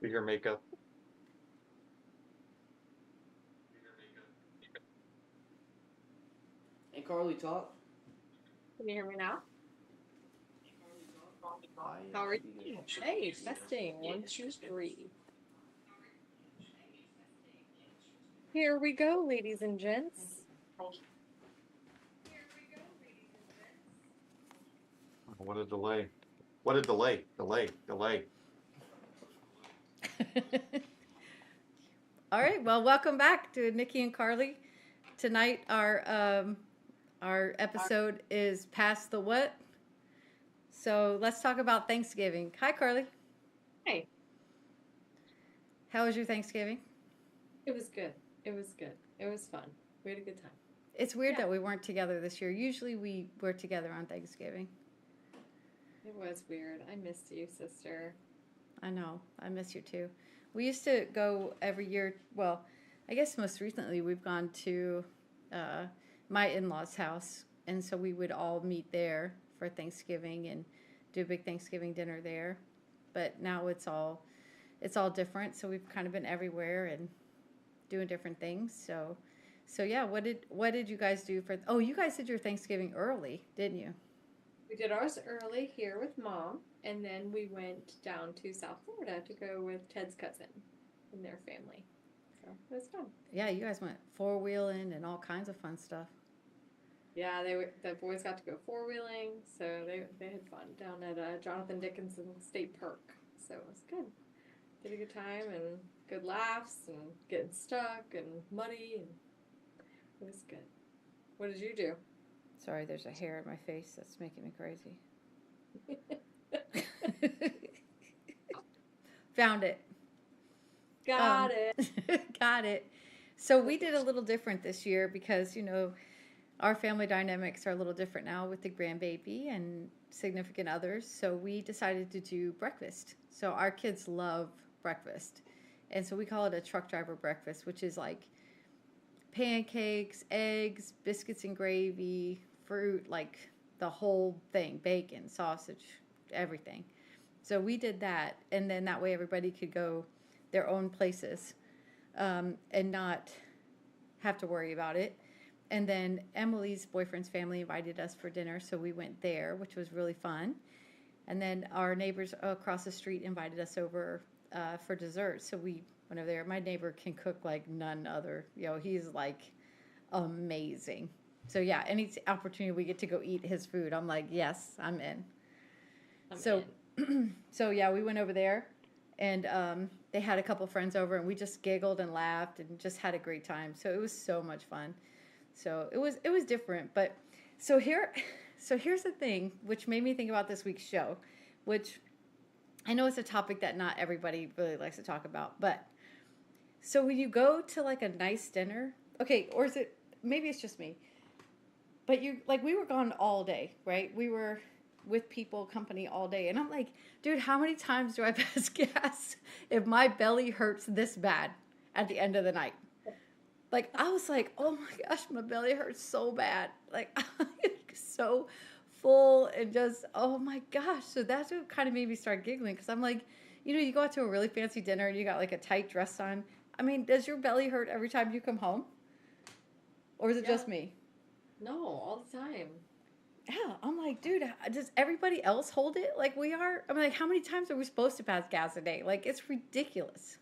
Do your makeup. Hey, Carly, talk. Can you hear me now? I How are should be good. you? Hey, testing. One, two, three. Here we go, ladies and gents. What a delay. What a delay. Delay. Delay. All right, well, welcome back to Nikki and Carley. Tonight, our episode is past the what? So let's talk about Thanksgiving. Hi, Carly. Hey, How was your Thanksgiving? it was good. It was good. It was fun. We had a good time. It's weird Yeah, that we weren't together this year. Usually, we were together on Thanksgiving. it was weird. I missed you, sister. I know. I miss you too. We used to go every year. Well, I guess most recently we've gone to uh, my in-laws' house, and so we would all meet there for Thanksgiving and do a big Thanksgiving dinner there. But now it's all different. So we've kind of been everywhere and doing different things. So yeah. What did you guys do for? Oh, you guys did your Thanksgiving early, didn't you? We did ours early here with mom, and then we went down to South Florida to go with Ted's cousin and their family. So it was fun. Yeah, you guys went four wheeling and all kinds of fun stuff. Yeah, the boys got to go four wheeling, so they had fun down at Jonathan Dickinson State Park. So it was good. Did a good time and good laughs and getting stuck and muddy and it was good. What did you do? Sorry, there's a hair in my face that's making me crazy. Found it. Got it. Got it. So we did a little different this year because our family dynamics are a little different now with the grandbaby and significant others. So we decided to do breakfast. So our kids love breakfast, and so we call it a truck driver breakfast, which is like pancakes, eggs, biscuits and gravy, fruit, like the whole thing, bacon, sausage, everything. So we did that, and then that way everybody could go their own places and not have to worry about it. And then Emily's boyfriend's family invited us for dinner, so we went there, which was really fun. And then our neighbors across the street invited us over for dessert, so we went over there. My neighbor can cook like none other. He's like amazing. So yeah, any opportunity we get to go eat his food, I'm like, yes, I'm in. I'm So, in. so yeah, we went over there, and they had a couple friends over, and we just giggled and laughed and just had a great time. So it was so much fun. So it was different, but so here, so here's the thing, which made me think about this week's show, which I know it's a topic that not everybody really likes to talk about, but so when you go to like a nice dinner, okay, or is it maybe it's just me, but you like we were gone all day, right? We were with people, company all day, and I'm like, dude, how many times do I pass gas if my belly hurts this bad at the end of the night? Like I was like, oh my gosh, my belly hurts so bad. Like I'm so full and just oh my gosh. So that's what kind of made me start giggling because I'm like, you go out to a really fancy dinner and you got like a tight dress on. I mean, does your belly hurt every time you come home, or is it Yeah. just me? No, all the time. Yeah, I'm like, dude, does everybody else hold it like we are? I'm like, how many times are we supposed to pass gas a day? Like, it's ridiculous.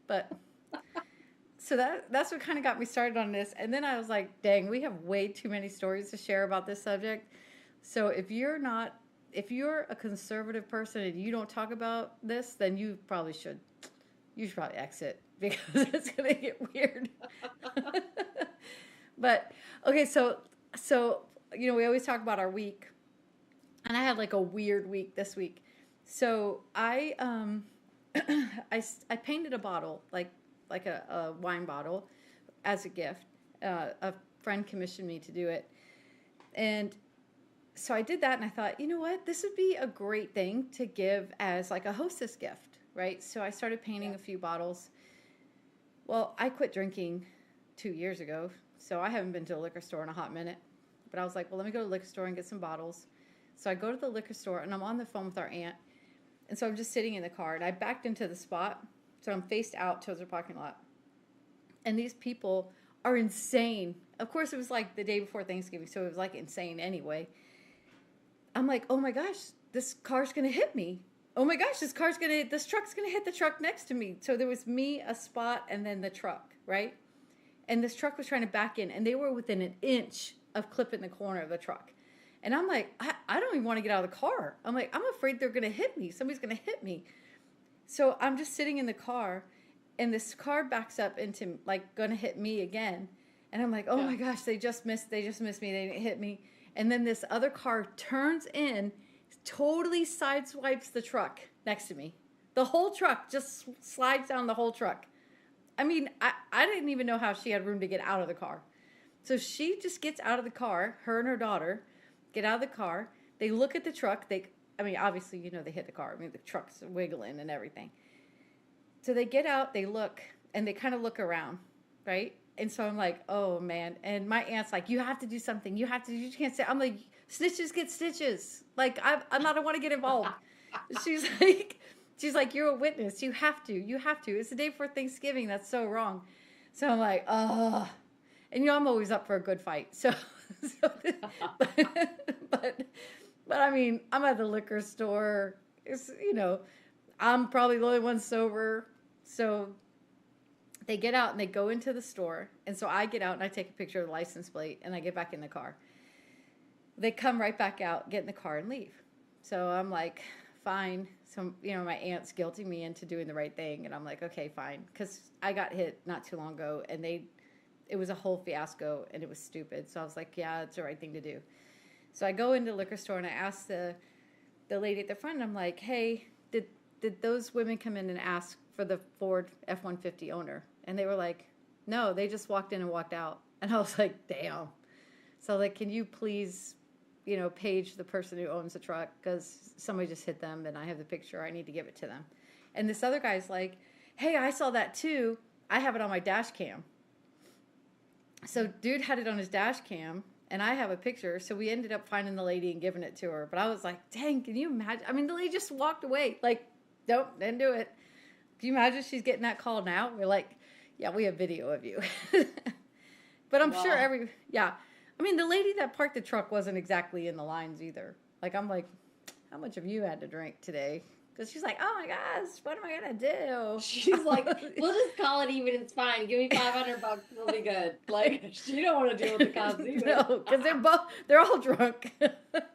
But so that's what kind of got me started on this. And then I was like, dang, we have way too many stories to share about this subject. So if you're a conservative person and you don't talk about this, then you should probably exit because it's gonna get weird. But okay, so we always talk about our week, and I had like a weird week this week. So I painted a bottle like a wine bottle as a gift. A friend commissioned me to do it, and so I did that, and I thought, you know what, this would be a great thing to give as like a hostess gift, right? So I started painting Yeah. a few bottles. Well, I quit drinking 2 years ago, so I haven't been to a liquor store in a hot minute. But I was like, well, let me go to the liquor store and get some bottles. So I go to the liquor store, and I'm on the phone with our aunt, And so I'm just sitting in the car, and I backed into the spot, so I'm faced out towards the parking lot. And these people are insane. Of course, it was like the day before Thanksgiving, so it was like insane anyway. I'm like, oh my gosh, this car's gonna hit me. Oh my gosh, this truck's gonna hit the truck next to me. So there was me, a spot, and then the truck, right? And this truck was trying to back in, and they were within an inch of clipping the corner of the truck. And I'm like, I don't even want to get out of the car. I'm like, I'm afraid they're going to hit me. Somebody's going to hit me. So I'm just sitting in the car, and this car backs up into, like, going to hit me again. And I'm like, oh my gosh, they just missed me. They didn't hit me. And then this other car turns in, totally sideswipes the truck next to me. The whole truck just slides down the whole truck. I mean, I didn't even know how she had room to get out of the car. So she just gets out of the car, her and her daughter get out of the car. They look at the truck. Obviously, they hit the car. I mean, the truck's wiggling and everything. So they get out, they look, and they kind of look around, right? And so I'm like, oh, man. And my aunt's like, you have to do something. You can't say. I'm like, snitches get stitches. Like, I don't want to get involved. She's like, you're a witness. You have to. It's the day before Thanksgiving. That's so wrong. So I'm like, oh. And I'm always up for a good fight. But I mean, I'm at the liquor store. It's, I'm probably the only one sober. So they get out and they go into the store. And so I get out and I take a picture of the license plate and I get back in the car. They come right back out, get in the car and leave. So I'm like, fine. So, my aunt's guilting me into doing the right thing. And I'm like, okay, fine. Because I got hit not too long ago and it was a whole fiasco and it was stupid. So I was like, yeah, it's the right thing to do. So I go into the liquor store and I ask the lady at the front, and I'm like, hey, did those women come in and ask for the Ford F-150 owner? And they were like, no, they just walked in and walked out. And I was like, damn. So like, can you please, page the person who owns the truck, because somebody just hit them and I have the picture. I need to give it to them. And this other guy's like, hey, I saw that too. I have it on my dash cam. So dude had it on his dash cam, and I have a picture. So we ended up finding the lady and giving it to her. But I was like, dang, can you imagine? I mean, the lady just walked away. Like, nope, didn't do it. Can you imagine she's getting that call now? We're like, yeah, we have video of you. But I'm sure I mean, the lady that parked the truck wasn't exactly in the lines either. Like, I'm like, how much have you had to drink today? Because she's like, oh my gosh, what am I going to do? She's like, we'll just call it even. It's fine. Give me $500. It'll be good. Like, she don't want to deal with the cops either. No, because they're all drunk.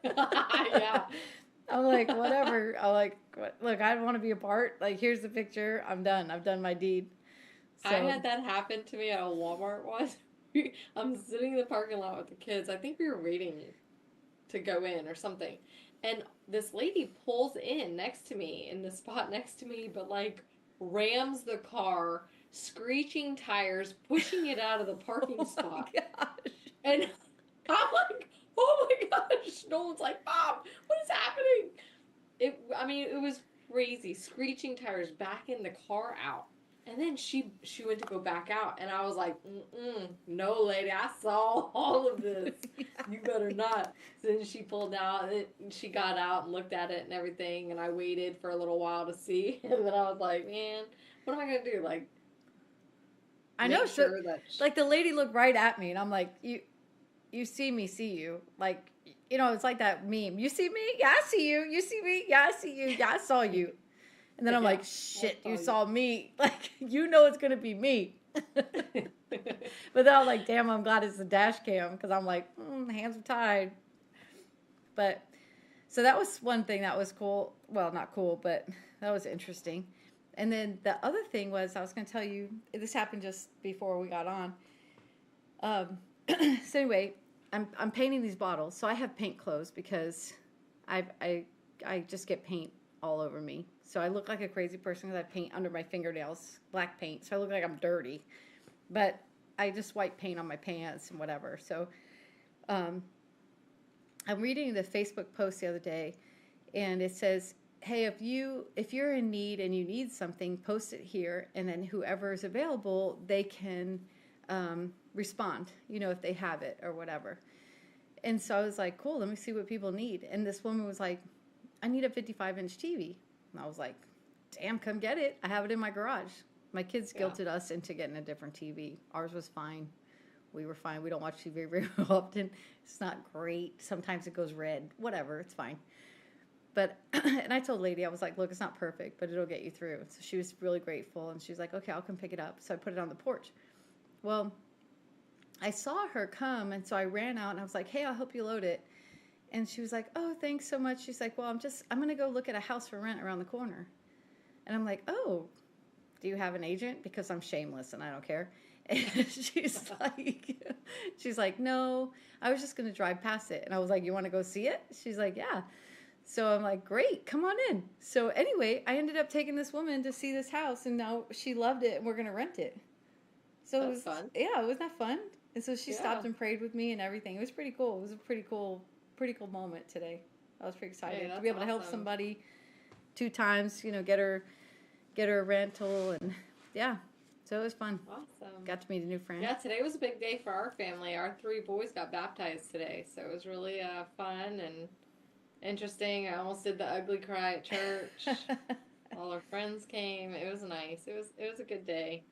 Yeah. I'm like, whatever. I'm like, look, I don't want to be a part. Like, here's the picture. I'm done. I've done my deed. So, I had that happen to me at a Walmart once. I'm sitting in the parking lot with the kids. I think we were waiting to go in or something. And this lady pulls in next to me, in the spot next to me, but like rams the car, screeching tires, pushing it out of the parking spot. Gosh. And I'm like, oh my gosh. Nolan's like, Mom, what is happening? It was crazy. Screeching tires, backing the car out. And then she went to go back out, and I was like, no, lady, I saw all of this. You better not. So then she pulled out, and she got out and looked at it and everything, and I waited for a little while to see, and then I was like, man, what am I going to do? Like, I know, sure that like the lady looked right at me, and I'm like, you see me, see you. Like, it's like that meme. You see me? Yeah, I see you. You see me? Yeah, I see you. Yeah, I saw you. And then I'm like, shit, you saw me. Like, it's going to be me. But then I was like, damn, I'm glad it's the dash cam, because I'm like, hands are tied. But, so that was one thing that was cool. Well, not cool, but that was interesting. And then the other thing was, I was going to tell you, this happened just before we got on. So anyway, I'm painting these bottles. So I have paint clothes because I just get paint all over me. So I look like a crazy person because I paint under my fingernails, black paint. So I look like I'm dirty. But I just wipe paint on my pants and whatever. So I'm reading the Facebook post the other day, and it says, hey, if you're in need and you need something, post it here, and then whoever is available, they can respond, if they have it or whatever. And so I was like, cool, let me see what people need. And this woman was like, I need a 55-inch TV. And I was like, damn, come get it. I have it in my garage. My kids guilted us into getting a different TV. Ours was fine. We were fine. We don't watch TV very often. It's not great. Sometimes it goes red. Whatever. It's fine. But, and I told Lady, I was like, look, it's not perfect, but it'll get you through. So she was really grateful. And she's like, okay, I'll come pick it up. So I put it on the porch. Well, I saw her come. And so I ran out and I was like, hey, I'll help you load it. And she was like, oh, thanks so much. She's like, well, I'm going to go look at a house for rent around the corner. And I'm like, oh, do you have an agent? Because I'm shameless and I don't care. And she's like, no, I was just going to drive past it. And I was like, you want to go see it? She's like, yeah. So I'm like, great, come on in. So anyway, I ended up taking this woman to see this house and now she loved it and we're going to rent it. So That's it was fun. Yeah, wasn't that fun? And so she stopped and prayed with me and everything. It was pretty cool. It was a pretty cool moment today. I was pretty excited to be able to help somebody 2 times, get her a rental and so it was fun. Awesome. Got to meet a new friend. Yeah, today was a big day for our family. Our 3 boys got baptized today, so it was really fun and interesting. I almost did the ugly cry at church. All our friends came. It was nice. It was a good day.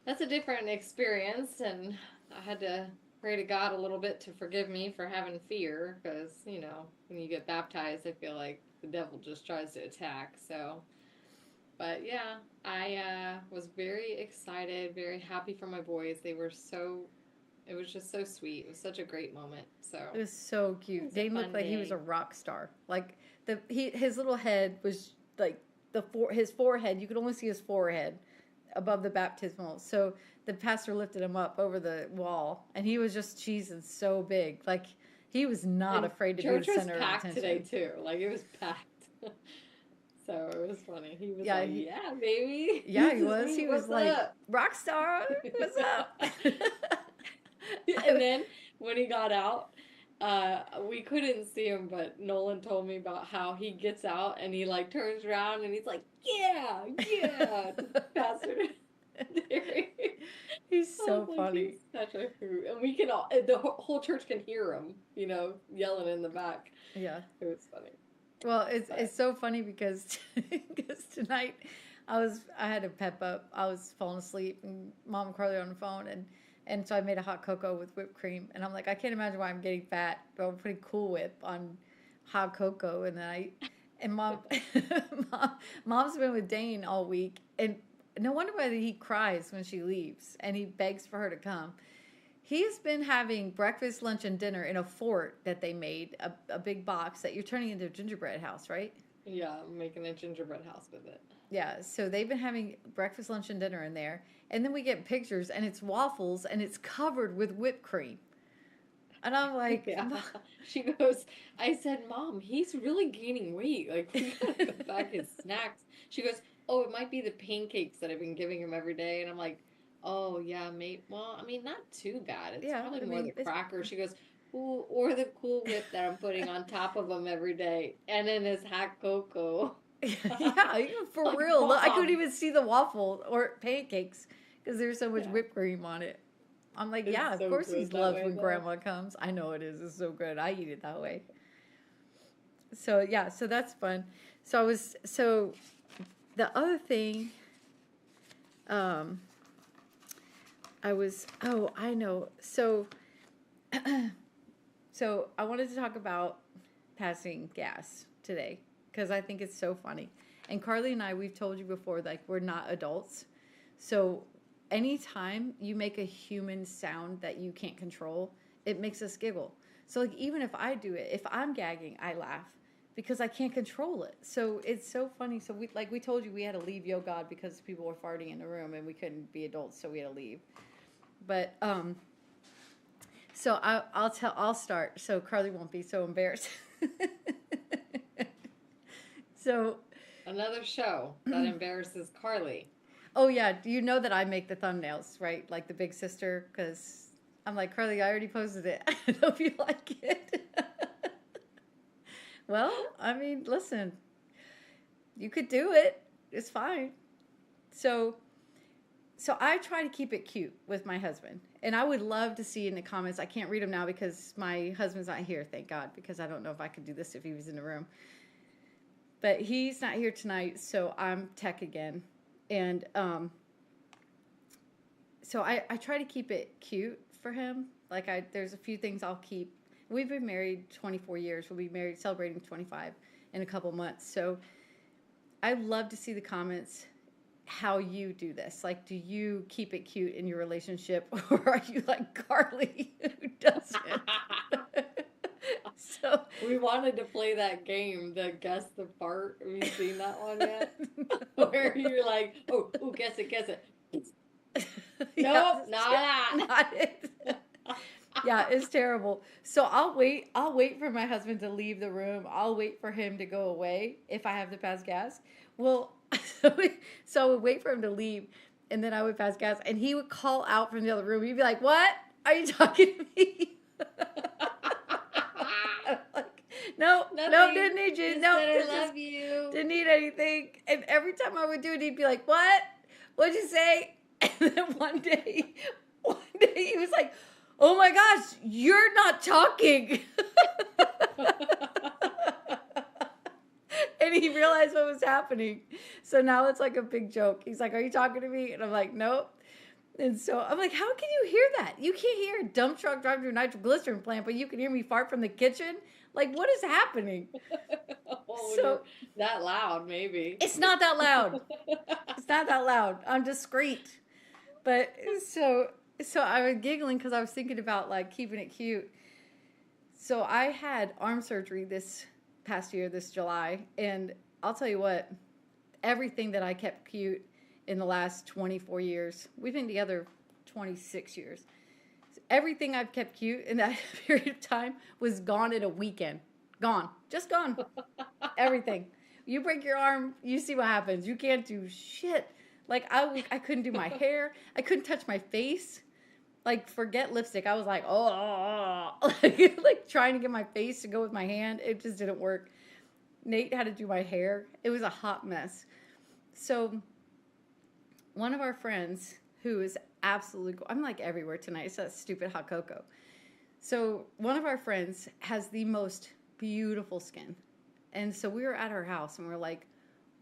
That's a different experience, and I had to pray to God a little bit to forgive me for having fear, because when you get baptized, I feel like the devil just tries to attack. So, but yeah, I was very excited, very happy for my boys. It was just so sweet. It was such a great moment. So it was so cute. Dane looked like he was a rock star. Like his little head was like his forehead. You could only see his forehead above the baptismal. So the pastor lifted him up over the wall, and he was just cheesing so big. Like he was not afraid to be the center of attention. Church was packed today too. Like it was packed. So it was funny. He was like, yeah, baby. Yeah, he was. He was like, rock star, what's up? And then when he got out, we couldn't see him, but Nolan told me about how he gets out and he like turns around and he's like, yeah, Pastor Derry. He's so funny. He's such a hoot. And we can all, the whole church can hear him, yelling in the back. Yeah. It was funny. Well, it's so funny because tonight I had to pep up. I was falling asleep and Mom and Carly were on the phone and so I made a hot cocoa with whipped cream and I'm like, I can't imagine why I'm getting fat, but I'm putting Cool Whip on hot cocoa and Mom's been with Dane all week and no wonder why he cries when she leaves and he begs for her to come. He's been having breakfast, lunch, and dinner in a fort that they made, a big box that you're turning into a gingerbread house, right? Yeah, I'm making a gingerbread house with it. Yeah, so they've been having breakfast, lunch, and dinner in there. And then we get pictures, and it's waffles, and it's covered with whipped cream. And I'm like... Yeah. She goes, I said, Mom, he's really gaining weight. Like, we gotta cut back his snacks. She goes, oh, it might be the pancakes that I've been giving him every day. And I'm like... Oh, yeah, maybe. Well, I mean, not too bad. It's probably more the cracker. She goes, ooh, or the Cool Whip that I'm putting on top of him every day. And then his hot cocoa. Yeah, for like, real. Mom. I couldn't even see the waffle or pancakes because there's so much whipped cream on it. I'm like, it's of course he loves when Grandma comes. I know it is. It's so good. I eat it that way. So, so that's fun. So the other thing... I know. So I wanted to talk about passing gas today because I think it's so funny. And Carly and I, we've told you before, like we're not adults. So anytime you make a human sound that you can't control, it makes us giggle. So like even if I do it, if I'm gagging, I laugh because I can't control it. So it's so funny. So we told you we had to leave Yo God because people were farting in the room and we couldn't be adults, so we had to leave. But so I'll start so Carly won't be so embarrassed. So another show that embarrasses Carly. Oh yeah, you know that I make the thumbnails, right? Like the big sister, because I'm like, Carly, I already posted it. I hope you like it. Well, I mean, listen, you could do it. It's fine. So I try to keep it cute with my husband. And I would love to see in the comments, I can't read them now because my husband's not here, thank God, because I don't know if I could do this if he was in the room. But he's not here tonight, so I'm tech again. And so I try to keep it cute for him. Like there's a few things I'll keep. We've been married 24 years. We'll be married, celebrating 25 in a couple months. So I love to see the comments how you do this. Like, do you keep it cute in your relationship, or are you like Carly who doesn't? So We wanted to play that game, the guess the fart. Have you seen that one yet? Where you're like, oh, guess it. Nope, not it. Yeah, it's terrible. So I'll wait for my husband to leave the room. I'll wait for him to go away if I have to pass gas. Well, so I would wait for him to leave, and then I would pass gas, and he would call out from the other room. He'd be like, "What? Are you talking to me?" Like, no, didn't need you. No, I love you. Didn't need anything. And every time I would do it, he'd be like, "What? What'd you say?" And then one day he was like, "Oh my gosh, you're not talking." And he realized what was happening. So now it's like a big joke. He's like, "Are you talking to me?" And I'm like, "Nope." And so I'm like, "How can you hear that? You can't hear a dump truck driving through a nitroglycerin plant, but you can hear me fart from the kitchen? Like, what is happening?" So that loud, maybe. It's not that loud. It's not that loud. I'm discreet. But so I was giggling because I was thinking about like keeping it cute. So I had arm surgery this past year, this July, and I'll tell you what, everything that I kept cute in the last 24 years, we've been together 26 years. Everything I've kept cute in that period of time was gone in a weekend. Gone. Just gone. Everything. You break your arm, you see what happens. You can't do shit. Like, I couldn't do my hair. I couldn't touch my face. Like, forget lipstick. I was like, like trying to get my face to go with my hand. It just didn't work. Nate had to do my hair. It was a hot mess. So one of our friends who is absolutely, I'm like everywhere tonight. It's that stupid hot cocoa. So one of our friends has the most beautiful skin. And so we were at her house and we're like,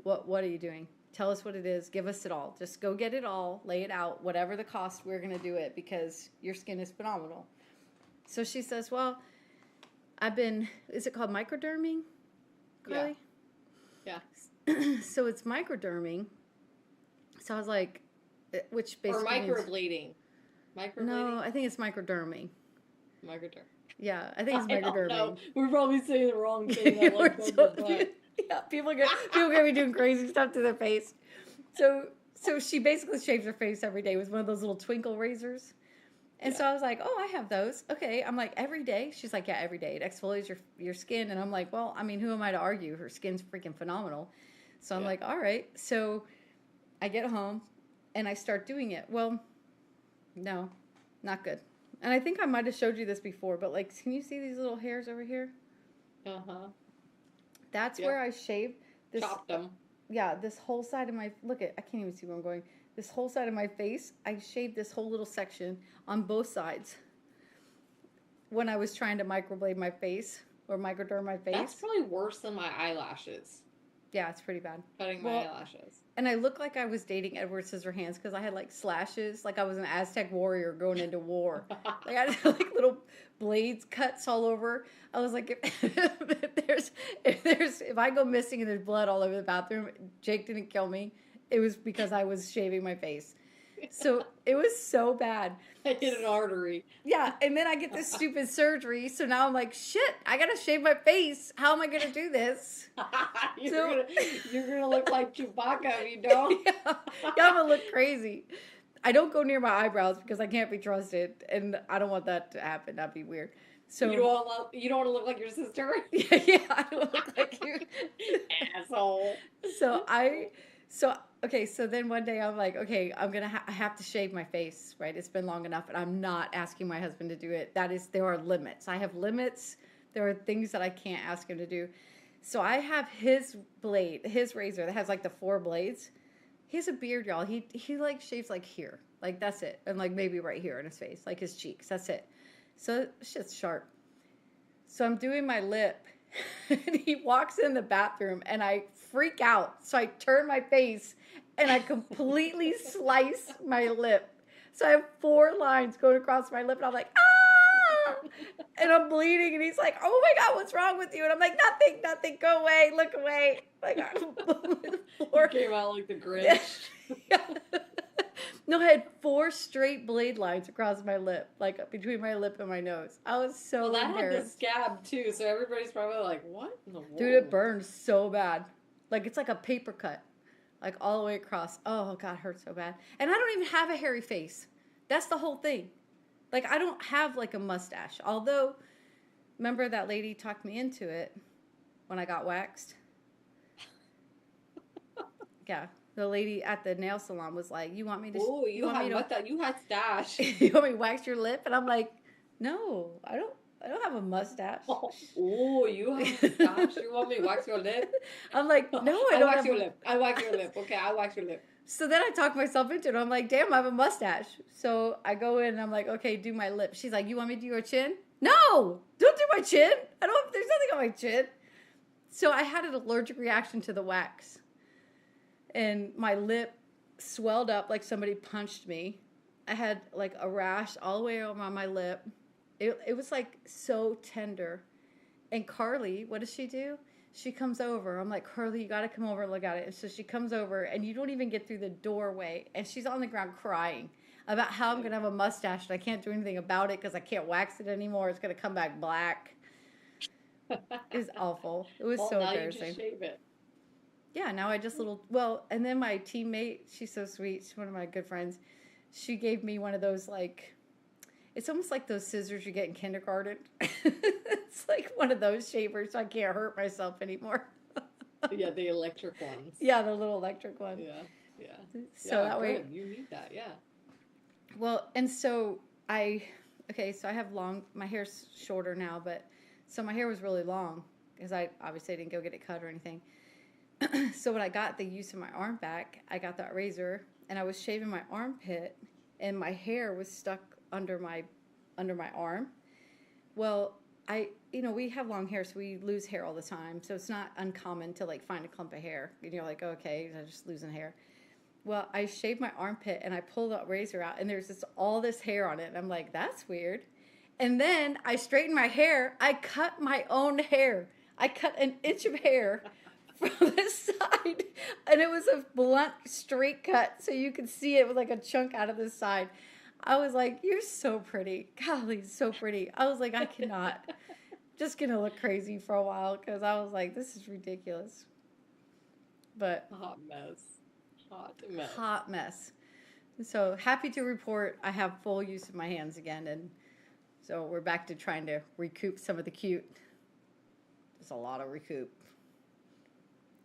what are you doing? Tell us what it is. Give us it all. Just go get it all. Lay it out. Whatever the cost, we're going to do it because your skin is phenomenal. So she says, well, is it called microderming, Carly? Yeah. So it's microderming. So I was like, which basically or microbleeding. Microbleeding? No, I think it's microderming. Microderm. Yeah, I think it's microderming. No, we're probably saying the wrong thing. Yeah, people are gonna be doing crazy stuff to their face. So she basically shaves her face every day with one of those little twinkle razors. And so I was like, oh, I have those. Okay. I'm like, every day? She's like, yeah, every day. It exfoliates your skin. And I'm like, well, I mean, who am I to argue? Her skin's freaking phenomenal. So I'm like, all right. So I get home and I start doing it. Well, no, not good. And I think I might have showed you this before, but like, can you see these little hairs over here? Uh-huh. That's where I shaved this. Chopped them. Yeah, this whole side of my, I can't even see where I'm going. This whole side of my face, I shaved this whole little section on both sides when I was trying to microblade my face or microderm my face. That's probably worse than my eyelashes. Yeah, it's pretty bad. Cutting my eyelashes. And I looked like I was dating Edward Scissorhands because I had like slashes, like I was an Aztec warrior going into war. Like I had like little blades cuts all over. I was like, if I go missing and there's blood all over the bathroom, Jake didn't kill me. It was because I was shaving my face. So it was so bad. I hit an artery. Yeah, and then I get this stupid surgery. So now I'm like, shit, I got to shave my face. How am I going to do this? You're gonna look like Chewbacca if you don't. Yeah, I'm going to look crazy. I don't go near my eyebrows because I can't be trusted. And I don't want that to happen. That'd be weird. So you don't want to look like your sister? Yeah, I don't look like you. Asshole. So then one day I'm like, okay, I have to shave my face, right? It's been long enough, and I'm not asking my husband to do it. There are limits. I have limits. There are things that I can't ask him to do. So I have his razor that has like the 4 blades. He has a beard, y'all. He like shaves like here, like that's it, and like maybe right here in his face, like his cheeks. That's it. So shit's sharp. So I'm doing my lip. And he walks in the bathroom, and I freak out. So I turn my face and I completely slice my lip. So I have 4 lines going across my lip, and I'm like, ah! And I'm bleeding, and he's like, oh my God, what's wrong with you? And I'm like, nothing, go away, look away. Like, You came out like the Grinch. No, I had 4 straight blade lines across my lip, like between my lip and my nose. I was so Well, that had the embarrassed. scab too, so everybody's probably like, what in the world? Dude, it burned so bad. Like, it's like a paper cut. Like, all the way across. Oh, God, it hurts so bad. And I don't even have a hairy face. That's the whole thing. Like, I don't have, like, a mustache. Although, remember that lady talked me into it when I got waxed? Yeah. The lady at the nail salon was like, you want me to... Oh, you had stash. You want me to wax your lip? And I'm like, no, I don't have a mustache. Oh, you have stash? You want me to wax your lip? I'm like, no, I I don't wax have your lip. I wax your lip. Okay, I wax your lip. So then I talked myself into it. I'm like, damn, I have a mustache. So I go in and I'm like, okay, do my lip. She's like, you want me to do your chin? No, don't do my chin. There's nothing on my chin. So I had an allergic reaction to the wax. And my lip swelled up like somebody punched me. I had like a rash all the way around my lip. It was like so tender. And Carly, what does she do? She comes over. I'm like, Carly, you got to come over and look at it. And so she comes over, and you don't even get through the doorway. And she's on the ground crying about how I'm going to have a mustache, and I can't do anything about it because I can't wax it anymore. It's going to come back black. It was awful. It was so embarrassing. Now you just shave it. Yeah, now I just and then my teammate, she's so sweet. She's one of my good friends. She gave me one of those, like, it's almost like those scissors you get in kindergarten. It's like one of those shavers, so I can't hurt myself anymore. Yeah, the electric ones. Yeah, the little electric one. Yeah. So yeah, that way, good. You need that, yeah. well, and so I have my hair's shorter now, but so my hair was really long because I obviously didn't go get it cut or anything. So when I got the use of my arm back, I got that razor and I was shaving my armpit and my hair was stuck under my arm. Well, we have long hair, so we lose hair all the time. So it's not uncommon to like find a clump of hair and you're like, okay, I'm just losing hair. Well, I shaved my armpit and I pulled the razor out and there's all this hair on it. And I'm like, that's weird. And then I straightened my hair. I cut my own hair. I cut an inch of hair from the side, and it was a blunt, straight cut, so you could see it with like a chunk out of the side. I was like, "You're so pretty, golly, so pretty." I was like, "I cannot." Just gonna look crazy for a while because I was like, "This is ridiculous." But hot mess. So happy to report I have full use of my hands again, and so we're back to trying to recoup some of the cute. There's a lot of recoup.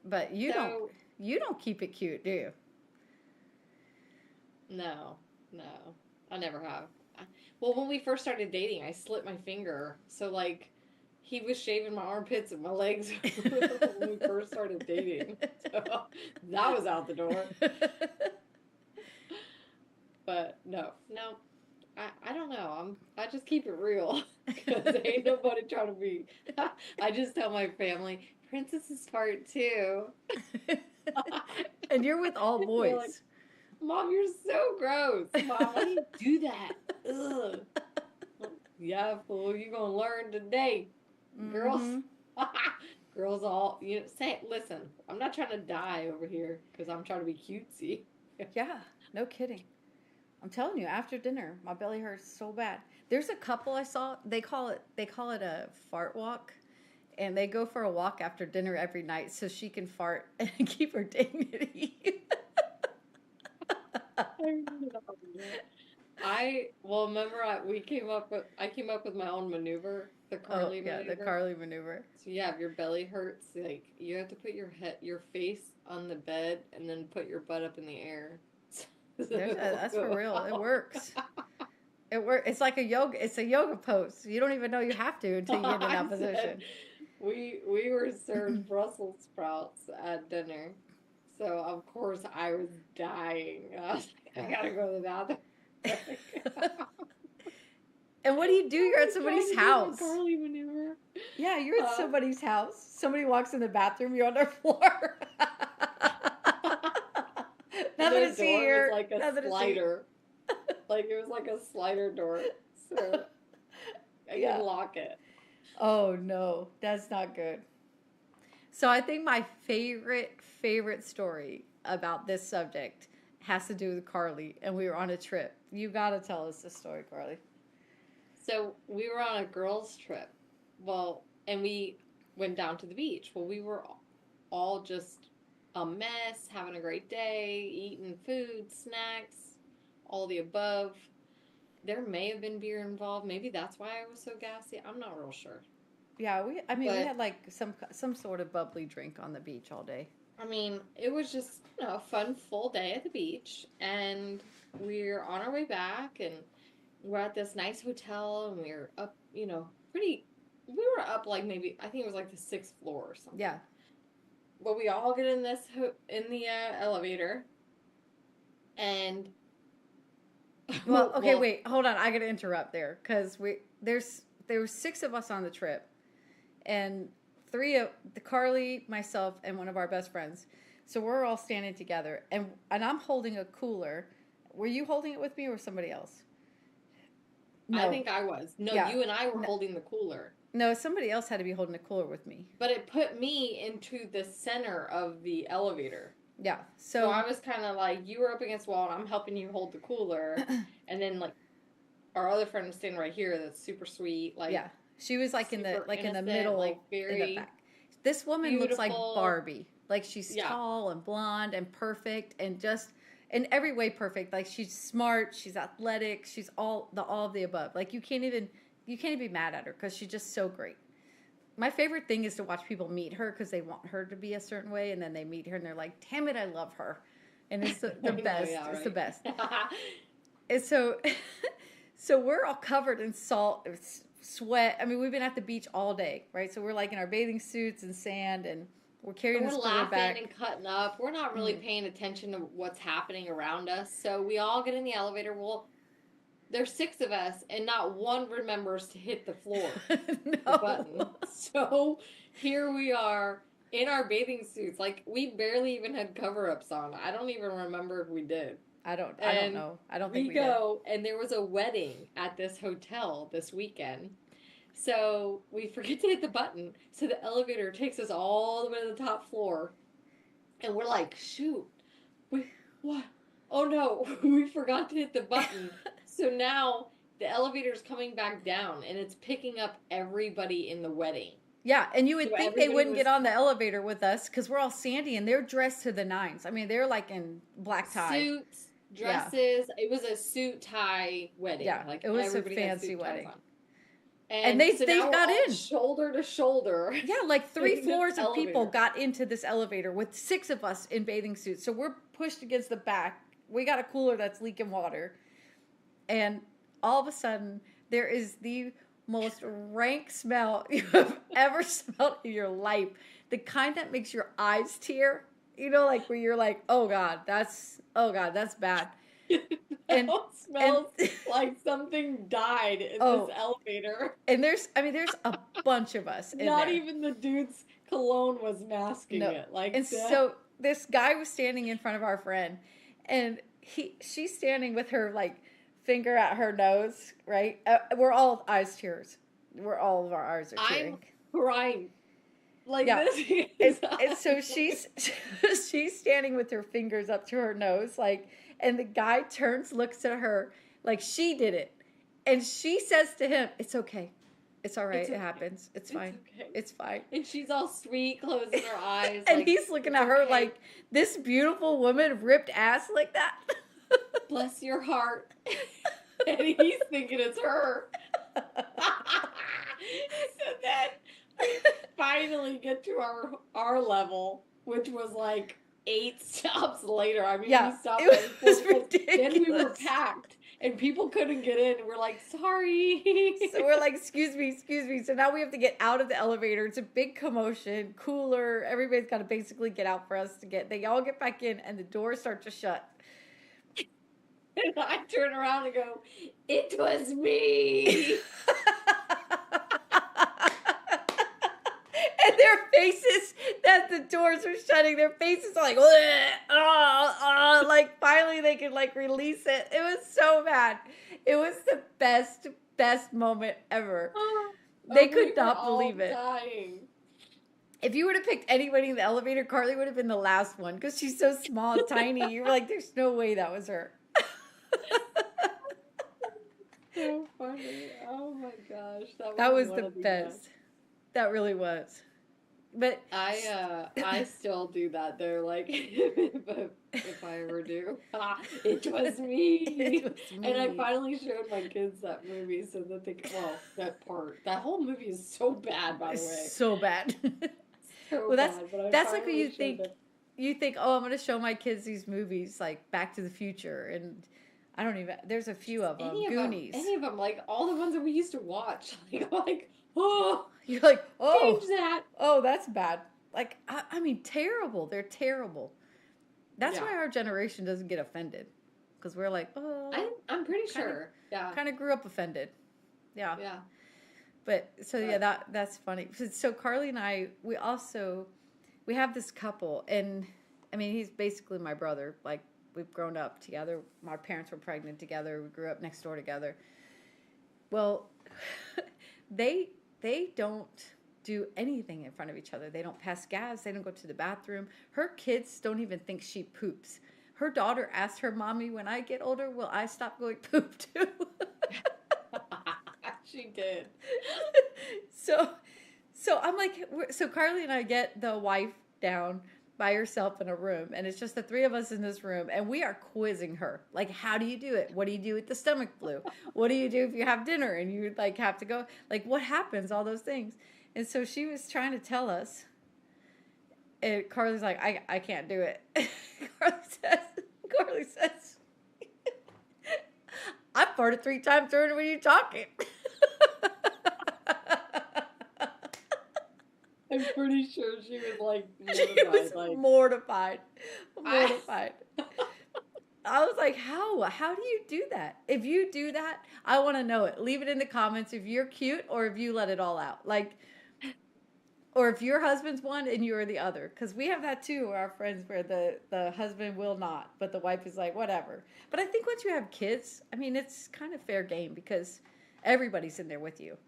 But you don't keep it cute, do you? No, I never have. Well, when we first started dating, I slit my finger, so like he was shaving my armpits and my legs when we first started dating. So that was out the door. But no, I don't know. I just keep it real because ain't nobody trying to be. I just tell my family, Princess is part 2. And you're with all boys. Like, Mom, you're so gross. Mom, why do you do that? Ugh. Yeah, fool, you're going to learn today. Girls. Mm-hmm. Girls all, listen, I'm not trying to die over here because I'm trying to be cutesy. Yeah, no kidding. I'm telling you, after dinner, my belly hurts so bad. There's a couple I saw, they call it a fart walk. And they go for a walk after dinner every night so she can fart and keep her dignity. Remember I came up with my own maneuver, the Carley maneuver. Yeah, the Carley maneuver. So yeah, if your belly hurts, like you have to put your face on the bed and then put your butt up in the air. That's for real. It works. It's like a yoga pose. You don't even know you have to until you get in that position. We were served Brussels sprouts at dinner, so of course I was dying. I was like, I gotta go to the bathroom. And what do? You're at somebody's house. Carley maneuver. Yeah, you're at somebody's house. Somebody walks in the bathroom. You're on their floor. Nothing the to see door here. was like a Nothing to see. slider. Like it was like a slider door. So I Yeah. couldn't lock it. Oh no, that's not good. So I think my favorite story about this subject has to do with Carly, and we were on a trip. You gotta tell us this story, Carly. So we were on a girls' trip. Well, and we went down to the beach. Well, we were all just a mess, having a great day, eating food, snacks, all the above. There may have been beer involved. Maybe that's why I was so gassy. I'm not real sure. Yeah, we But- had like some sort of bubbly drink on the beach all day. I mean, it was just, a fun, full day at the beach. And we're on our way back, and we're at this nice hotel, and we're up, we were up like maybe, I think it was like the 6th floor or something. Yeah. But we all get in the elevator, and Well, okay, wait, hold on. I gotta interrupt there because there were 6 of us on the trip, and 3 of Carly, myself, and one of our best friends. So we're all standing together, and I'm holding a cooler. Were you holding it with me or somebody else? No. I think I was. No, Yeah. you and I were holding the cooler. No, somebody else had to be holding a cooler with me. But it put me into the center of the elevator. Yeah. So I was kind of like, you were up against the wall, and I'm helping you hold the cooler. And then, like, our other friend was standing right here that's super sweet. Like, yeah. She was like in the super in the innocent, middle, like, in the very back. This woman looks like beautiful. Barbie. Like she's Yeah. tall and blonde and perfect and just in every way perfect. Like she's smart, she's athletic, she's all of the above. Like you can't even be mad at her because she's just so great. My favorite thing is to watch people meet her because they want her to be a certain way, and then they meet her and they're like, "Damn it, I love her," and it's the best. Yeah, It's the right. best. And so, so we're all covered in salt, sweat. I mean, we've been at the beach all day, right? So we're like in our bathing suits and sand, and we're carrying We're this cooler laughing back. and cutting up. We're not really paying attention to what's happening around us. So we all get in the elevator. Well, there's 6 of us, and not one remembers to hit the floor, the button. So here we are in our bathing suits. Like, we barely even had cover-ups on. I don't even remember if we did. I don't And know. I don't think we we did. go, and there was a wedding at this hotel this weekend. So we forget to hit the button. So the elevator takes us all the way to the top floor. And we're like, shoot. What? Oh no, we forgot to hit the button. So now the elevator's coming back down, and it's picking up everybody in the wedding. Yeah, and you would So think they everybody wouldn't was- get on the elevator with us because we're all sandy and they're dressed to the nines. I mean, they're like in black tie. Suits, dresses. It was a suit tie wedding. Yeah, Like it was a everybody had fancy suit ties wedding. on. And they now we're got all in. shoulder to shoulder. Yeah, like 3 in this floors of people elevator. got into this elevator with 6 of us in bathing suits. So we're pushed against the back. We got a cooler that's leaking water. And all of a sudden, there is the most rank smell you have ever smelled in your life. The kind that makes your eyes tear. You know, like where you're like, oh God, that's bad. And- It smells like something died in Oh. this elevator. And there's a bunch of us in Not there. even the dude's cologne was masking No. it. Like And that. so this guy was standing in front of our friend, and she's standing with her like finger at her nose, right? We're all eyes tears. All of our eyes are tearing. I'm crying. Like Yeah. this. And so she's standing with her fingers up to her nose, like, and the guy turns, looks at her like she did it, and she says to him, "It's okay, it's all right, It's it okay. happens, it's fine, okay. it's fine." And she's all sweet, closing her eyes. And like, he's looking "It's at her okay. like, this beautiful woman ripped ass like that. bless your heart. And he's thinking it's her. So then we finally get to our level, which was like 8 stops later. I mean, Yeah, we stopped it at was 4 stops. Then we were ridiculous. packed, and people couldn't get in. We're like, sorry. So we're like, excuse me. So now we have to get out of the elevator. It's a big commotion, cooler. Everybody's got to basically get out for us to get. They all get back in, and the doors start to shut. And I turn around and go, it was me. And their faces as the door doors were shutting. Their faces are like, like finally they could like release it. It was so bad. It was the best moment ever. They could not believe it. Dying. If you would have picked anybody in the elevator, Carly would have been the last one because she's so small and tiny. You were like, there's no way that was her. So funny. Oh my gosh. That was the best. That really was. But I still do that. They're like, if I ever do, it was me. It was me. And I finally showed my kids that movie so that they could, that whole movie is so bad, by the way. So bad. So well, bad, but that's like what finally you think. showed it. You think, oh, I'm going to show my kids these movies like Back to the Future, and I don't even. There's a few of them. Goonies. Any of them, like all the ones that we used to watch. Like oh, you're like, oh, change that. Oh, that's bad. Like, I mean, terrible. They're terrible. That's why our generation doesn't get offended, because we're like, oh, I'm pretty sure. Yeah, kind of grew up offended. Yeah. Yeah. But so that's funny. So Carly and I, we have this couple, and I mean, he's basically my brother. Like, we've grown up together. My parents were pregnant together. We grew up next door together. Well, they don't do anything in front of each other. They don't pass gas. They don't go to the bathroom. Her kids don't even think she poops. Her daughter asked her mommy, when I get older, will I stop going poop too? She did. So I'm like, so Carly and I get the wife down by herself in a room, and it's just the three of us in this room, and we are quizzing her. Like, how do you do it? What do you do with the stomach flu? What do you do if you have dinner and you like have to go? Like, what happens? All those things. And so she was trying to tell us, and Carly's like, I can't do it. Carly says, I farted 3 times during when you're talking. I'm pretty sure she was like mortified. She was mortified. I was like, how do you do that? If you do that, I want to know it. Leave it in the comments if you're cute or if you let it all out. Like, or if your husband's one and you're the other. Because we have that too, our friends, where the husband will not, but the wife is like, whatever. But I think once you have kids, I mean, it's kind of fair game because everybody's in there with you.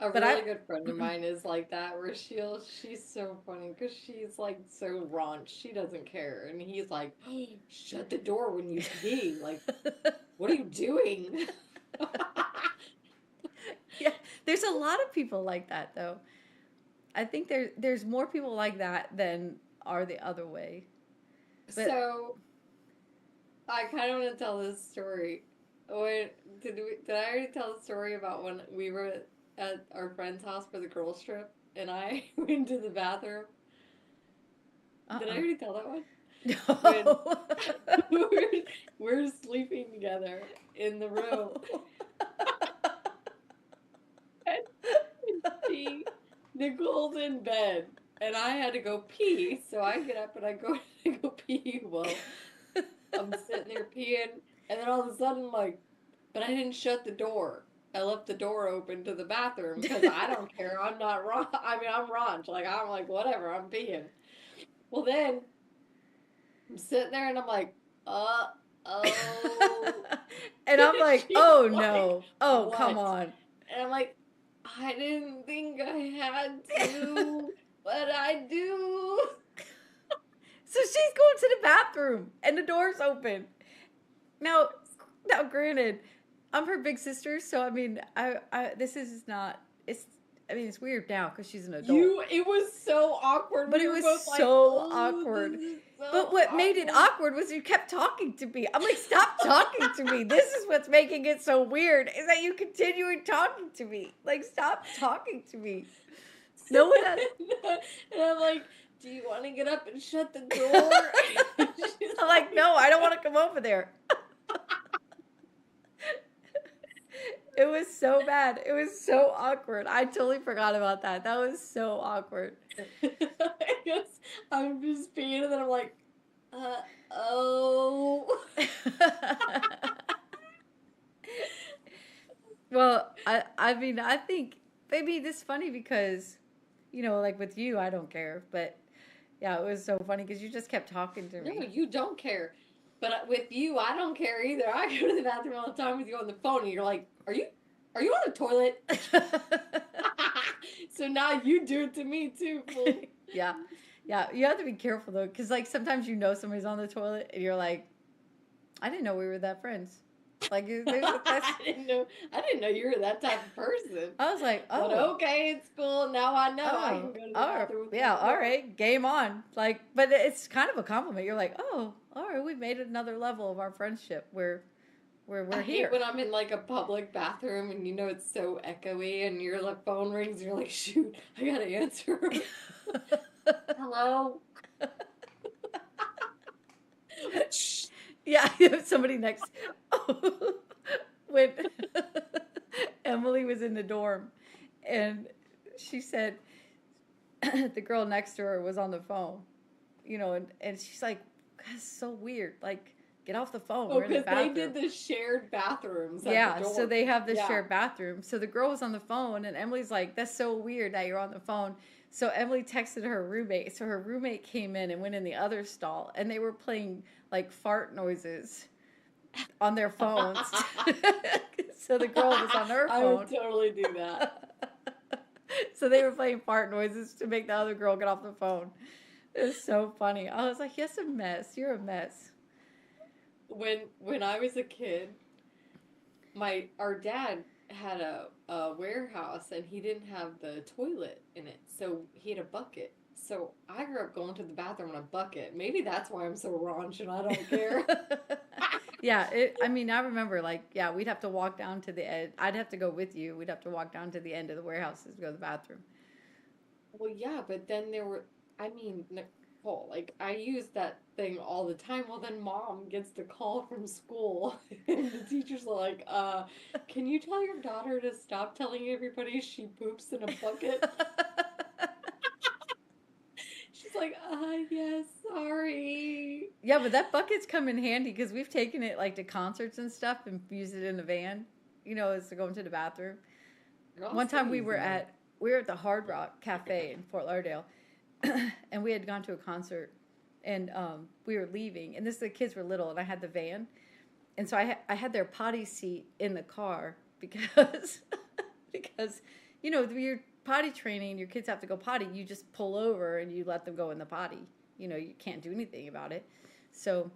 A really good friend of mine is like that, where she's so funny because she's like so raunch. She doesn't care. And he's like, oh, shut the door when you pee. Like, what are you doing? Yeah, there's a lot of people like that, though. I think there's more people like that than are the other way. But, so, I kind of want to tell this story. Did I already tell the story about when we were at our friend's house for the girls' trip and I went to the bathroom? Did I already tell that one? No. We're sleeping together in the room. and Nicole's in bed, and I had to go pee, so I get up and I go pee. Well, I'm sitting there peeing, and then all of a sudden, like, but I didn't shut the door. I left the door open to the bathroom because I don't care. I'm not wrong. I mean, I'm raunch. Like, I'm like, whatever, I'm peeing. Well, then I'm sitting there and I'm like, oh. And I'm like, oh no. Like, oh, what? come on. And I'm like, I didn't think I had to, but I do. So she's going to the bathroom and the door's open. Now granted, I'm her big sister, so I mean, this is not. It's weird now because she's an adult. It was so awkward. But we it were was both so like, awkward. So but what made it awkward was you kept talking to me. I'm like, stop talking to me. This is what's making it so weird, is that you continuing talking to me. Like, stop talking to me. No one has. And I'm like, do you want to get up and shut the door? I'm like, no, I don't want to come over there. It was so bad. It was so awkward. I totally forgot about that. That was so awkward. I guess I'm just peeing and then I'm like, oh. Well, I mean, I think maybe this is funny because, you know, like with you, I don't care. But Yeah, it was so funny because you just kept talking to No, me. you don't care. But with you, I don't care either. I go to the bathroom all the time with you on the phone, and you're like, are you on the toilet?" So now you do it to me too, fool. Yeah. Yeah, you have to be careful though, because like sometimes you know somebody's on the toilet and you're like, I didn't know we were that friends. Like I didn't know you were that type of person. I was like, But oh, okay, it's cool. Now I know I oh, can go to the all right, bathroom with yeah, you. all right, game on. Like, but it's kind of a compliment. You're like, oh, all right, we've made another level of our friendship where we're I here. hate when I'm in like a public bathroom and you know it's so echoey and your like phone rings and you're like, shoot, I gotta answer. Hello? Yeah, you have somebody next. When Emily was in the dorm, and she said the girl next to her was on the phone, and she's like, "That's so weird. Like, get off the phone. Oh, We're in the because they bathroom." did the shared bathrooms. At Yeah, the dorm. so they have this Yeah. shared bathroom. So the girl was on the phone, and Emily's like, "That's so weird that you're on the phone." So Emily texted her roommate. So her roommate came in and went in the other stall, and they were playing like fart noises on their phones. So the girl was on her phone. I would totally do that. So they were playing fart noises to make the other girl get off the phone. It was so funny. I was like, "Yes, a mess. You're a mess." When I was a kid, our dad had a warehouse and he didn't have the toilet in it, so he had a bucket. So I grew up going to the bathroom in a bucket. Maybe that's why I'm so raunch and I don't care. Yeah, I remember, like, yeah, we'd have to walk down to the end. I'd have to go with you. We'd have to walk down to the end of the warehouse to go to the bathroom. Well, yeah, but then Nicole, like, I use that thing all the time. Well, then mom gets the call from school, and the teacher's like, can you tell your daughter to stop telling everybody she poops in a bucket? She's like, yes, sorry. Yeah, but that bucket's come in handy because we've taken it, like, to concerts and stuff and used it in the van, as to go into the bathroom. One time we were at the Hard Rock Cafe in Fort Lauderdale, and we had gone to a concert, and we were leaving, and the kids were little, and I had the van, and so I had their potty seat in the car because you're potty training, your kids have to go potty, you just pull over and you let them go in the potty. You can't do anything about it. So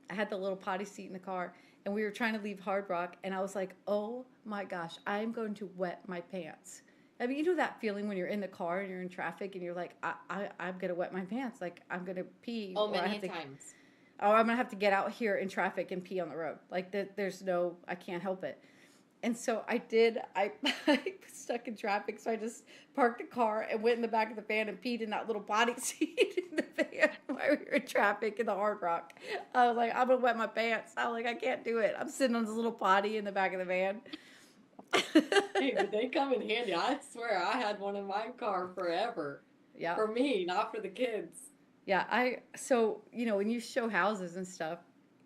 I had the little potty seat in the car, and we were trying to leave Hard Rock, and I was like, oh my gosh, I'm going to wet my pants. I mean, you know that feeling when you're in the car and you're in traffic and you're like, I'm going to wet my pants. Like, I'm going to pee. Oh, many times. Or I'm going to have to get out here in traffic and pee on the road. Like, I can't help it. And so I did. I was stuck in traffic, so I just parked the car and went in the back of the van and peed in that little potty seat in the van while we were in traffic in the Hard Rock. I was like, I'm going to wet my pants. I was like, I can't do it. I'm sitting on this little potty in the back of the van. Hey, but they come in handy. I swear I had one in my car forever. Yeah. For me, not for the kids. Yeah, so, when you show houses and stuff,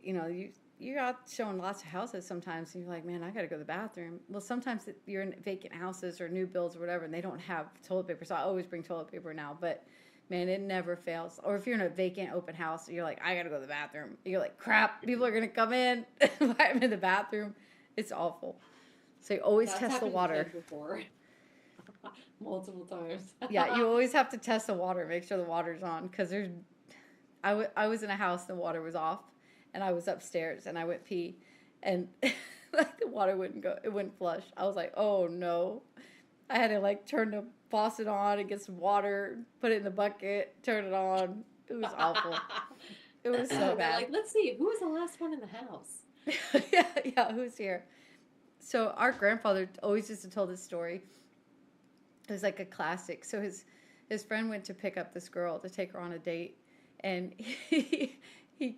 you're out showing lots of houses sometimes, and you're like, man, I got to go to the bathroom. Well, sometimes you're in vacant houses or new builds or whatever, and they don't have toilet paper, so I always bring toilet paper now, but, man, it never fails. Or if you're in a vacant open house, you're like, I got to go to the bathroom. You're like, crap, people are going to come in while I'm in the bathroom. It's awful. So you always test the water. Before. Multiple times. Yeah, you always have to test the water, make sure the water's on, because I was in a house, the water was off, and I was upstairs, and I went pee, and like the water it wouldn't flush. I was like, oh no. I had to like turn the faucet on and get some water, put it in the bucket, turn it on. It was awful. It was so bad. Like, let's see, who was the last one in the house? yeah, who's here? So our grandfather always used to tell this story. It was like a classic. So his friend went to pick up this girl to take her on a date, and he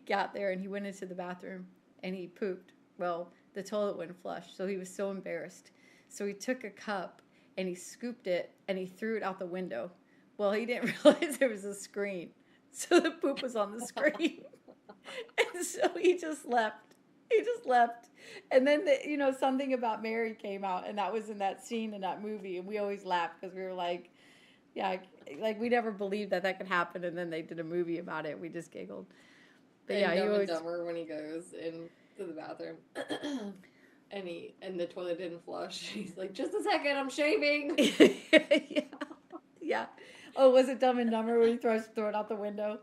got there and he went into the bathroom and he pooped. Well, the toilet wouldn't flush, so he was so embarrassed. So he took a cup and he scooped it and he threw it out the window. Well, he didn't realize there was a screen, so the poop was on the screen. And so he just left. And then, Something About Mary came out, and that was in that scene in that movie, and we always laughed because we were like, Yeah, like we never believed that could happen, and then they did a movie about it. We just giggled. But And yeah, you Dumb always. and Dumber when he goes into the bathroom. And the toilet didn't flush. He's like, just a second, I'm shaving. Yeah. Yeah. Oh, was it Dumb and Dumber when he throw it out the window?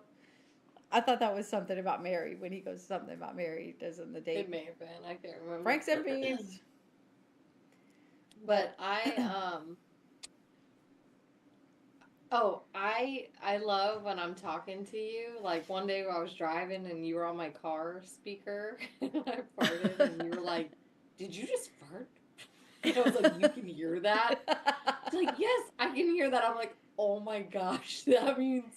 I thought that was something about Mary when he goes something about Mary he does on the date. It may have been. I can't remember. Frank's and Beans. But I love when I'm talking to you. Like one day I was driving and you were on my car speaker and I farted and you were like, "Did you just fart?" And I was like, "You can hear that?" It's like, "Yes, I can hear that." I'm like, "Oh my gosh, that means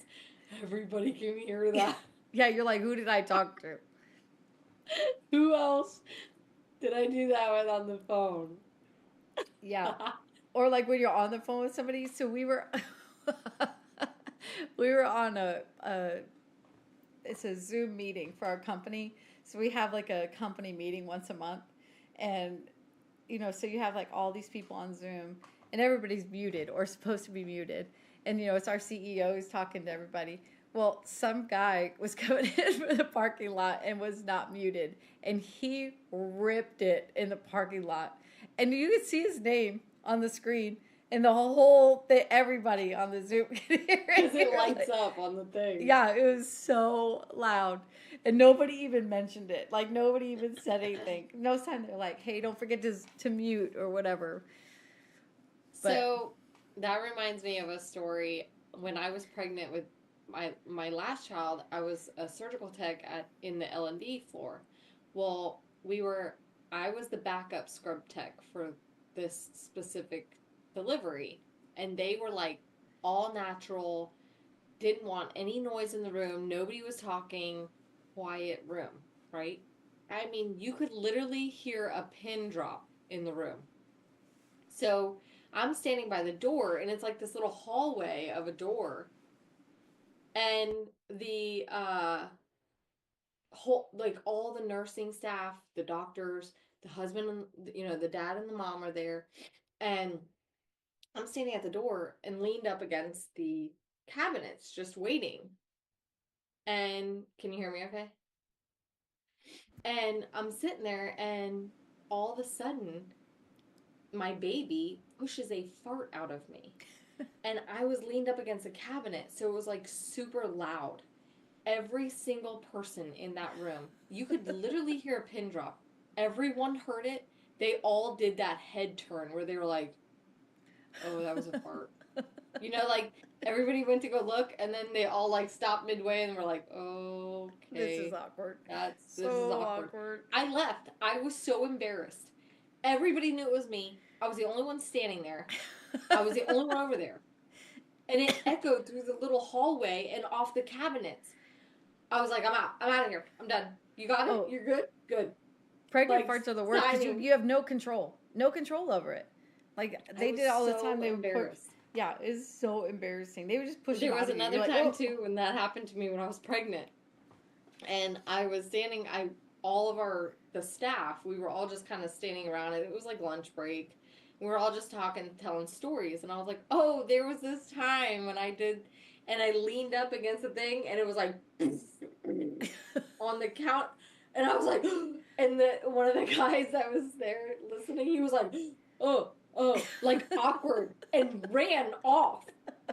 everybody can hear that." Yeah, you're like, who did I talk to? Who else did I do that with on the phone? Yeah. Or like when you're on the phone with somebody. So we were we were on it's a Zoom meeting for our company. So we have like a company meeting once a month. And so you have like all these people on Zoom and everybody's muted or supposed to be muted. And it's our CEO who's talking to everybody. Well, some guy was coming in from the parking lot and was not muted. And he ripped it in the parking lot. And you could see his name on the screen. And the whole thing, everybody on the Zoom could hear it. Because it lights up on the thing. Yeah, it was so loud. And nobody even mentioned it. Like, nobody even said anything. No time they're like, hey, don't forget to mute or whatever. So, that reminds me of a story. When I was pregnant with my last child, I was a surgical tech in the L&D floor. Well, I was the backup scrub tech for this specific delivery. And they were like all natural, didn't want any noise in the room, nobody was talking, quiet room, right? I mean, you could literally hear a pin drop in the room. So I'm standing by the door, and it's like this little hallway of a door. And the whole, like all the nursing staff, the doctors, the husband, and the dad and the mom are there. And I'm standing at the door and leaned up against the cabinets, just waiting. And can you hear me okay? And I'm sitting there, and all of a sudden, my baby pushes a fart out of me. And I was leaned up against a cabinet, so it was like super loud. Every single person in that room, you could literally hear a pin drop. Everyone heard it. They all did that head turn where they were like, oh, that was a fart. Like everybody went to go look, and then they all like stopped midway and were like, okay. This is awkward. This is awkward. I left. I was so embarrassed. Everybody knew it was me. I was the only one standing there. I was the only one over there. And it echoed through the little hallway and off the cabinets. I was like, I'm out. I'm out of here. I'm done. You got it? Oh. You're good? Good. Pregnant farts are the worst because you have no control. No control over it. Like, they did all the time. They would yeah, it's so embarrassing. They would just push it out. There was another time, too, when that happened to me when I was pregnant. And I was standing, the staff, we were all just kind of standing around. It was like lunch break. We were all just talking, telling stories. And I was like, oh, there was this time when I did, and I leaned up against the thing, and it was like, on the count. And I was like, and one of the guys that was there listening, he was like, oh, like awkward, and ran off.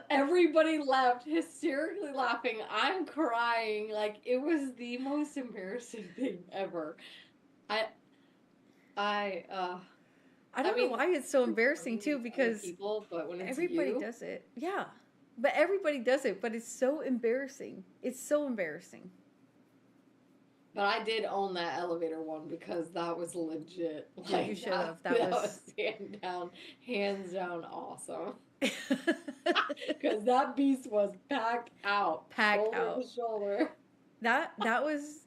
Everybody left, hysterically laughing. I'm crying. Like, it was the most embarrassing thing ever. I don't know why it's so embarrassing too, because but when it's everybody does it. Yeah. But everybody does it, but it's so embarrassing. It's so embarrassing. But I did own that elevator one because that was legit. Yeah, you should have. That was hands down awesome. Because that beast was packed out. Shoulder to shoulder. That was.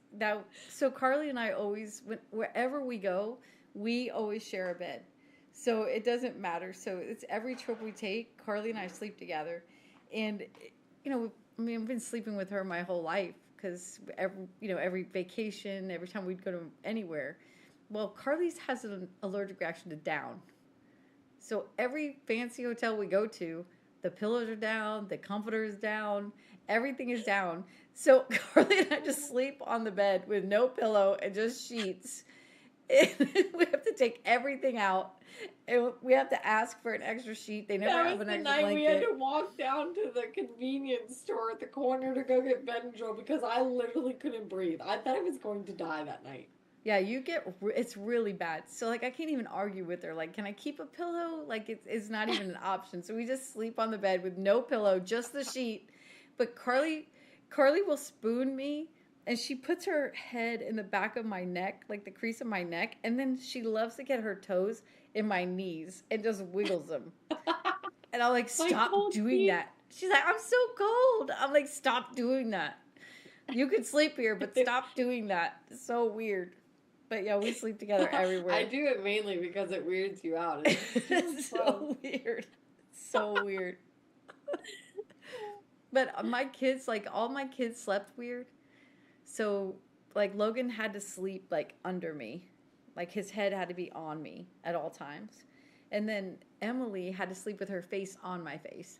So Carly and I always, wherever we go, we always share a bed. So it doesn't matter. So it's every trip we take, Carly and I sleep together. And, I've been sleeping with her my whole life. Because every vacation, every time we'd go to anywhere, well, Carly's has an allergic reaction to down. So every fancy hotel we go to, The pillows are down. The comforter is down. Everything is down. So Carly and I just sleep on the bed with no pillow and just sheets. And we have to take everything out. And we have to ask for an extra sheet. They never That have was an the extra night blanket. we had to walk down to the convenience store at the corner to go get Benadryl because I literally couldn't breathe. I thought I was going to die that night. Yeah, it's really bad. So like I can't even argue with her. Like, can I keep a pillow? Like it's not even an option. So we just sleep on the bed with no pillow, just the sheet. But Carly will spoon me, and she puts her head in the back of my neck, like the crease of my neck, and then she loves to get her toes in my knees and just wiggles them. And I'm like, stop doing that. She's like, I'm so cold. I'm like, stop doing that. You could sleep here, but stop doing that. It's so weird. But yeah, we sleep together everywhere. I do it mainly because it weirds you out. It's so weird. So weird. But my kids, like all my kids slept weird. So like Logan had to sleep like under me. Like his head had to be on me at all times. And then Emily had to sleep with her face on my face.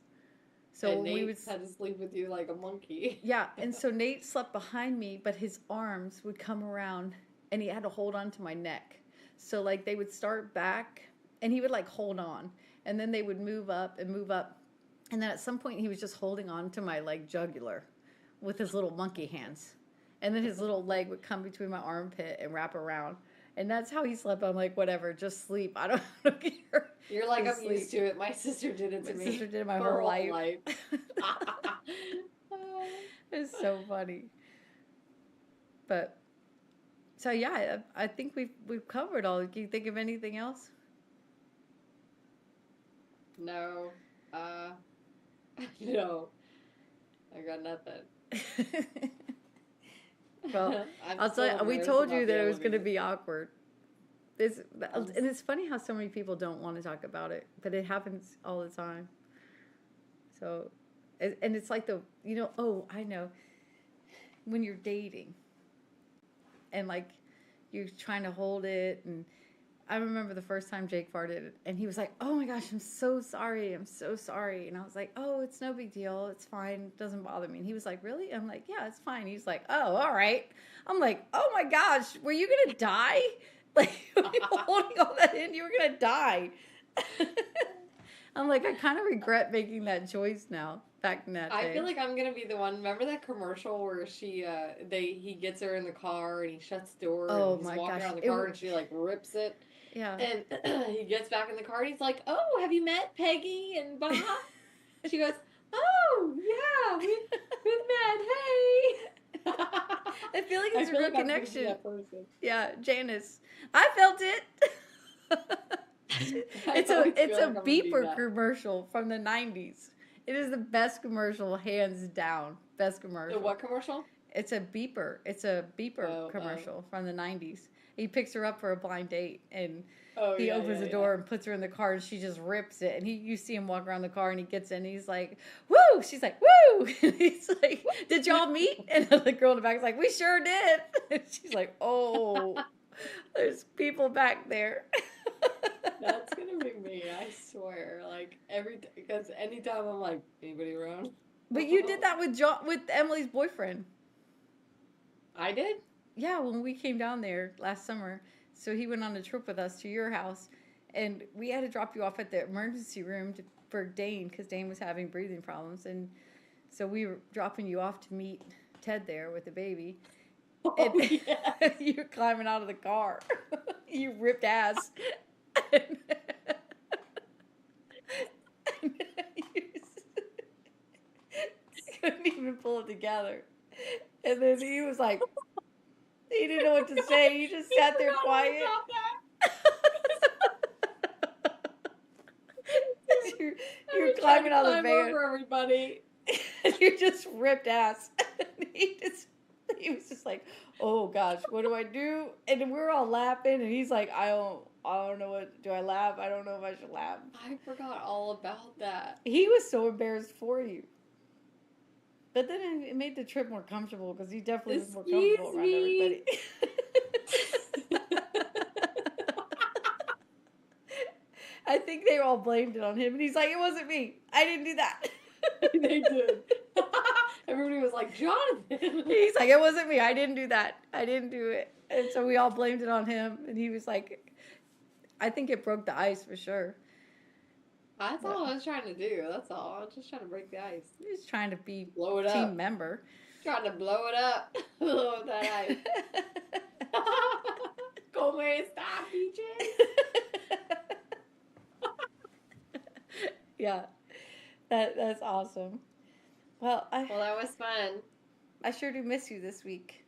So and Nate we would had to sleep with you like a monkey. Yeah, and so Nate slept behind me, but his arms would come around and he had to hold on to my neck. So like they would start back and he would like hold on, and then they would move up and move up. And then at some point he was just holding on to my like jugular with his little monkey hands. And then his little leg would come between my armpit and wrap around. And that's how he slept. I'm like, whatever, just sleep. I don't care. You're like, Just I'm used to it. My sister did it to me. My sister did it my her whole life. Oh. It's so funny. But so yeah, I think we've covered all. Can you think of anything else? No. No. I got nothing. Well, I'm I'll tell still you, we embarrassed told about you the that it was going to elevator. be awkward. And it's funny how so many people don't want to talk about it, but it happens all the time. So, and it's like I know, when you're dating and like you're trying to hold it, and I remember the first time Jake farted and he was like, oh my gosh, I'm so sorry. And I was like, oh, it's no big deal. It's fine. It doesn't bother me. And he was like, really? I'm like, yeah, it's fine. He's like, oh, all right. I'm like, oh my gosh, were you going to die? Like, holding all that in, you were going to die. I'm like, I kind of regret making that choice now, back in that day. I feel like I'm gonna be the one. Remember that commercial where he gets her in the car and he shuts the door Oh and he's my walking gosh, around the it car w- and she like rips it Yeah. and he gets back in the car and he's like, oh, have you met Peggy and Bob? She goes, oh yeah, we've met. Hey. I feel like it's a feel real like I'm gonna be connection. that person. Yeah, Janice. I felt it. It's always a feel like I'm gonna be beeper that. commercial from the 90s. It is the best commercial, hands down. Best commercial. The what commercial? It's a beeper. It's a beeper commercial from the 90s. He picks her up for a blind date, and he opens the door and puts her in the car, and she just rips it. And you see him walk around the car, and he gets in, and he's like, woo! She's like, woo! And he's like, did y'all meet? And the girl in the back is like, we sure did. And she's like, oh, there's people back there. That's gonna be me, I swear. Like because anytime I'm like, anybody around? But you did that with Emily's boyfriend. I did? Yeah, when we came down there last summer. So he went on a trip with us to your house, and we had to drop you off at the emergency room for Dane, because Dane was having breathing problems. And so we were dropping you off to meet Ted there with the baby. Oh, And yes. you're climbing out of the car. You ripped ass. And you couldn't even pull it together. And then he was like, he didn't know what to say. He just sat there quiet. You're climbing out of the van. Over everybody. You just ripped ass. He was just like, oh gosh, what do I do? And then we're all laughing, and he's like, I don't know what, do I laugh? I don't know if I should laugh. I forgot all about that. He was so embarrassed for you. But then it made the trip more comfortable, because he definitely was more comfortable around everybody. I think they all blamed it on him, and he's like, "It wasn't me. I didn't do that." They did. Everybody was like, Jonathan. He's like, "It wasn't me. I didn't do that. I didn't do it." And so we all blamed it on him, and he was like, "I think it broke the ice for sure." That's all I was trying to do. That's all. I was just trying to break the ice. He was trying to be Blow it team up. member. Trying to blow it up. Blow that ice. Come stop, PJ. Yeah, that's awesome. Well, Well, that was fun. I sure do miss you this week.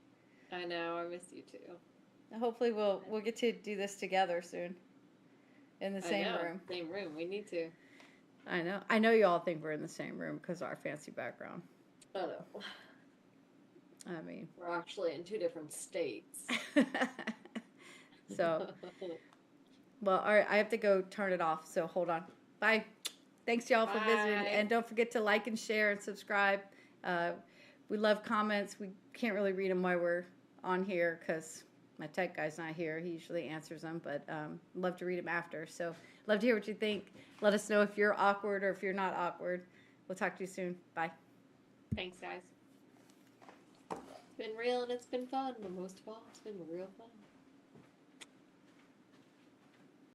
I know. I miss you too. Hopefully, we'll get to do this together soon, in the same room. Same room. We need to. I know. I know you all think we're in the same room because of our fancy background. I know. I mean, We're actually in 2 different states. so, well, all right. I have to go turn it off. So hold on. Bye. Thanks y'all for visiting, Bye. and don't forget to like and share and subscribe. We love comments. We can't really read them while we're on here because my tech guy's not here. He usually answers them, but love to read them after. So love to hear what you think. Let us know if you're awkward or if you're not awkward. We'll talk to you soon. Bye. Thanks, guys. It's been real and it's been fun, but most of all, it's been real fun.